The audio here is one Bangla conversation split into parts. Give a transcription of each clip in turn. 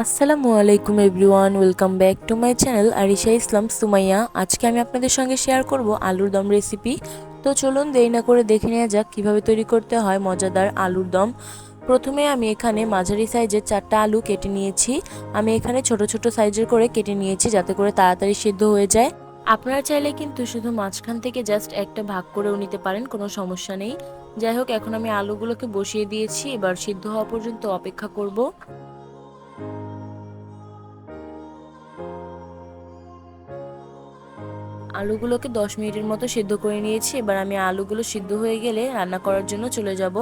আসসালামু আলাইকুম everyone, welcome back to my channel Arisha Islam Sumaiya. আজকে আমি আপনাদের সঙ্গে শেয়ার করব আলুর দম রেসিপি। তো চলুন দেরি না করে দেখে নেওয়া যাক কিভাবে তৈরি করতে হয় মজাদার আলুর দম। প্রথমে আমি এখানে মাঝারি সাইজের 4টা আলু কেটে নিয়েছি। আমি এখানে ছোট ছোট সাইজের করে কেটে নিয়েছি যাতে করে তাড়াতাড়ি সিদ্ধ হয়ে যায়। আপনারা চাইলে কিন্তু শুধু মাঝখান থেকে জাস্ট একটা ভাগ করেও নিতে পারেন, কোনো সমস্যা নেই। যাই হোক, এখন আমি আলুগুলোকে বসিয়ে দিয়েছি, এবার সিদ্ধ হওয়া পর্যন্ত অপেক্ষা করব। আলুগুলোকে 10 মিনিটের মতো সিদ্ধ করে নিয়েছি। এবার আমি আলুগুলো সিদ্ধ হয়ে গেলে রান্না করার জন্য চলে যাব।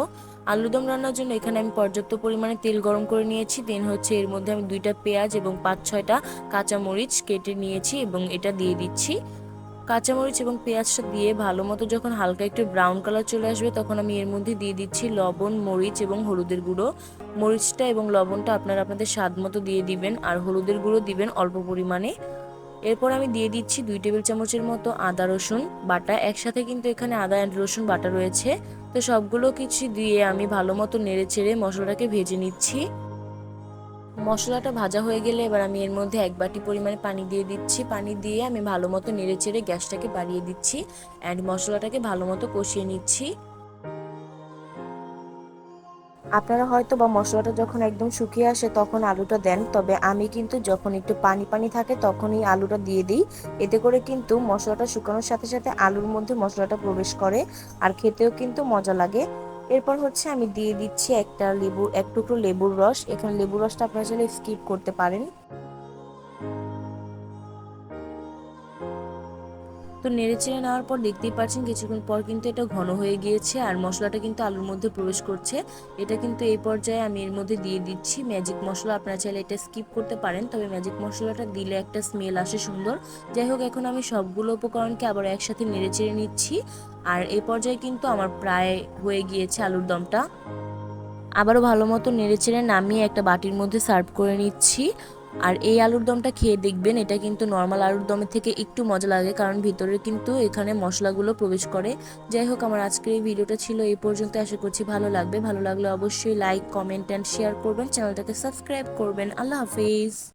আলুদম রান্নার জন্য এখানে আমি পর্যাপ্ত পরিমাণে তেল গরম করে নিয়েছি। দেন হচ্ছে এর মধ্যে আমি 2টা পেঁয়াজ এবং 5-6টা কাঁচামরিচ কেটে নিয়েছি এবং এটা দিয়ে দিচ্ছি। কাঁচামরিচ এবং পেঁয়াজটা দিয়ে ভালো মতো যখন হালকা একটু ব্রাউন কালার চলে আসবে, তখন আমি এর মধ্যে দিয়ে দিচ্ছি লবণ, মরিচ এবং হলুদের গুঁড়ো। মরিচটা এবং লবণটা আপনারা আপনাদের স্বাদ মতো দিয়ে দিবেন, আর হলুদের গুঁড়ো দিবেন অল্প পরিমাণে। এরপর আমি দিয়ে দিচ্ছি 2 টেবিল চামচের মতো আদা রসুন বাটা। একসাথে কিন্তু এখানে আদা আর রসুন বাটা রয়েছে। তো সবগুলো কিছু দিয়ে আমি ভালো মতো নেড়ে চেড়ে মশলাটাকে ভেজে নিচ্ছি। মশলাটা ভাজা হয়ে গেলে এবার আমি এর মধ্যে 1 বাটি পরিমাণে পানি দিয়ে দিচ্ছি। পানি দিয়ে আমি ভালো মতো নেড়ে চেড়ে গ্যাসটাকে বাড়িয়ে দিচ্ছি অ্যান্ড মশলাটাকে ভালো মতো কষিয়ে নিচ্ছি। আপনারা হয়তো বা মশলাটা যখন একদম শুকিয়ে আসে তখন আলুটা দেন, তবে আমি কিন্তু যখন একটু পানি পানি থাকে তখনই আলুটা দিয়ে দিই। এতে করে কিন্তু মশলাটা শুকানোর সাথে সাথে আলুর মধ্যে মশলাটা প্রবেশ করে আর খেতেও কিন্তু মজা লাগে। এরপর হচ্ছে আমি দিয়ে দিচ্ছি এক টুকরো লেবুর রস। এখানে লেবুর রসটা আপনারা চাইলে স্কিপ করতে পারেন। তো নেড়েচেড়ে নেওয়ার পর দেখতেই পাচ্ছেন কিছুক্ষণ পর কিন্তু এটা ঘন হয়ে গিয়েছে আর মশলাটা কিন্তু আলুর মধ্যে প্রবেশ করছে। এটা কিন্তু এই পর্যায়ে আমি এর মধ্যে দিয়ে দিচ্ছি ম্যাজিক মশলা। আপনারা চাইলে এটা স্কিপ করতে পারেন, তবে ম্যাজিক মশলাটা দিলে একটা স্মেল আসে সুন্দর। যাই হোক, এখন আমি সবগুলো উপকরণকে আবার একসাথে নেড়েচেড়ে নিচ্ছি। আর এই পর্যায়ে কিন্তু আমার প্রায় হয়ে গিয়েছে আলুর দমটা। আবারও ভালো মতো নেড়েচেড়ে নামিয়ে একটা বাটির মধ্যে সার্ভ করে নিচ্ছি। আর এই আলুর দমটা খেয়ে দেখবেন, এটা কিন্তু নর্মাল আলুর দমের থেকে একটু মজা লাগে, কারণ ভিতরে কিন্তু এখানে মশলাগুলো প্রবেশ করে। যাই হোক, আমার আজকের এই ভিডিওটা ছিল এই পর্যন্ত। আশা করছি ভালো লাগবে। ভালো লাগলে অবশ্যই লাইক, কমেন্ট অ্যান্ড শেয়ার করবেন, চ্যানেলটাকে সাবস্ক্রাইব করবেন। আল্লাহ হাফিজ।